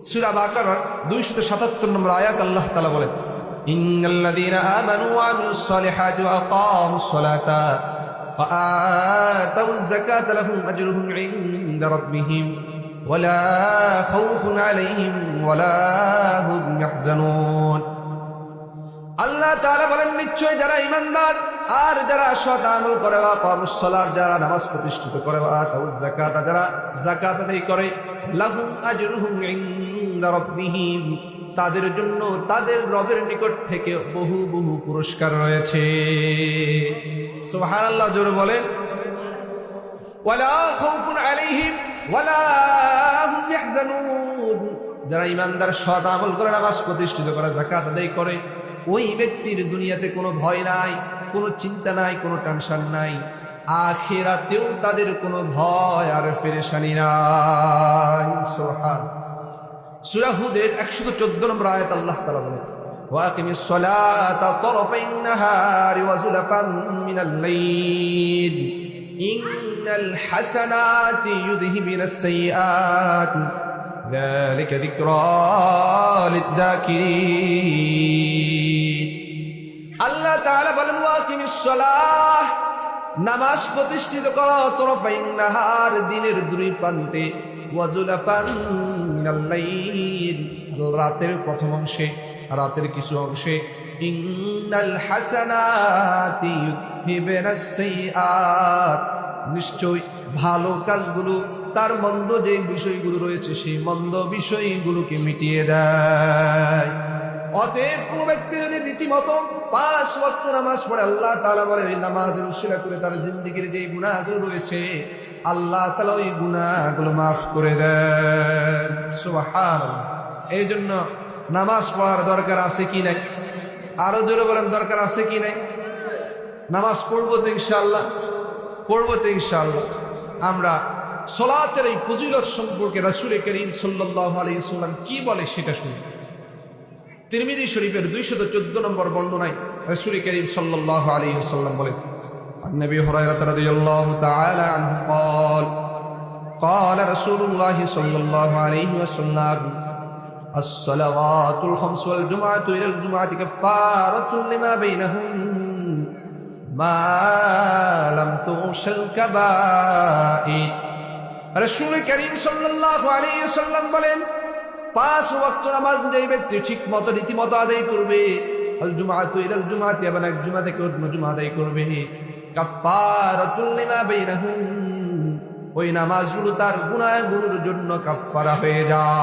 সূরা বাকারার 277 নম্বর আয়াত আল্লাহ তাআলা বলেন, ইন্নাল্লাযীনা আমানু ওয়া আমিলুস সালিহাতি ওয়া আকামুস সালাতা ওয়া আতাউয যাকাতা লাহুম আজরুহুম ইনদা রাব্বিহিম ওয়া লা খাউফুন আলাইহিম ওয়া লা হুম ইয়াহজানুন। আল্লাহ তাআলা বলেন, নিশ্চয় যারা ঈমানদার আর যারা সৎ আমল করে, ওয়া আকামুস সালাত যারা নামাজ প্রতিষ্ঠিত করে, ওয়া আতাউয যাকাতা যারা যাকাত আদায় করে, লাহুম আজরুহুম ইনদা রাব্বিহিম তাদের জন্য তাদের রবের নিকট থেকে বহু বহু পুরস্কার রয়েছে। সুবহানাল্লাহ, জোরে বলেন। ওয়ালা খাউফুন আলাইহিম ওয়ালা হুম ইয়াহজানুন। যারা ঈমানদার সৎ আমল করে, নামাজ প্রতিষ্ঠিত করে, যাকাত আদায় করে, ওই ব্যক্তির দুনিয়াতে কোনো ভয় নাই, কোনো চিন্তা নাই, কোনো টেনশন নাই। আখিরাতেও তাদের কোনো ভয় আর পেরেশানি নাই। সুবহানাল্লাহ। সূরা হুদের 114 নম্বর আয়াত আল্লাহ তাআলা বলেন, ওয়াকিমিস সালাতা তারফাইন নাহারি ওয়া যুলাফাম মিনাল লাইল ইন্নাল হাসানাতি ইউযহিবিনাস সাইয়্যাত যালিকা যিকরা লিয-যাকিরিন। আল্লাহ তাআলা বলেন, ওয়াকিমিস সালাহ নামাজ প্রতিষ্ঠিত করো, তারফাইন নাহার দিনের দুই প্রান্তে, ওয়া যুলাফান মিনাল লাইল রাতের প্রথম অংশে, রাতের কিছু অংশে, ইন্নাল হাসানাতি ইউযহিবিনাস সাইয়্যাত নিশ্চয় ভালো কাজগুলো তার মন্দ যে বিষয়গুলো রয়েছে সেই মন্দ বিষয়গুলোকে মিটিয়ে দেয়। অতএব কোন ব্যক্তি যদি রীতিমতো 5 ওয়াক্ত নামাজ পড়ে, আল্লাহ তাআলা বলে ওই নামাজের উসিলা করে তার জিন্দেগীর যে গুনাহগুলো রয়েছে আল্লাহ তাআলা ওই গুনাহগুলো মাফ করে দেন। সুবহানাল্লাহ। এই জন্য নামাজ পড়ার দরকার আছে কি নাই? আরো জোরে বলেন, দরকার আছে কি নাই? নামাজ পড়বো তো ইনশাআল্লাহ, পড়বো তো ইনশাআল্লাহ। আমরা সালাতের এই ফজিলত সম্পর্কে রাসূল করিম সাল্লাল্লাহু আলাইহি ওয়াসাল্লাম কি বলে সেটা শুনি। তিরমিজি শরীফের 214 নম্বর বর্ণনায় রাসূল করিম সাল্লাল্লাহু আলাইহি ওয়াসাল্লাম বলেন, নবী হুরায়রা রাদিয়াল্লাহু তাআলা আনহু قال قال رسول الله صلى الله عليه وسلم الصلوات الخمس والجمعة إلى الجمعة كفارة لما بينهم ما لم تغش الكبائر। রাসূল করিম সাল্লাল্লাহু আলাইহি ওয়াসাল্লাম বলেন, 5 ওয়াক্ত নামাজ যে ব্যক্তি ঠিকমতো রীতিমতো আদায় করবে, আল জুমআতু ইলাল জুমআতি, এবং এক জুমা থেকে অন্য জুমা আদায় করবে, কাফফারাতুল লিমা বাইনাহুম ওই নামাজগুলো তার গুনাহগুলোর জন্য কাফফারা হয়ে যায়।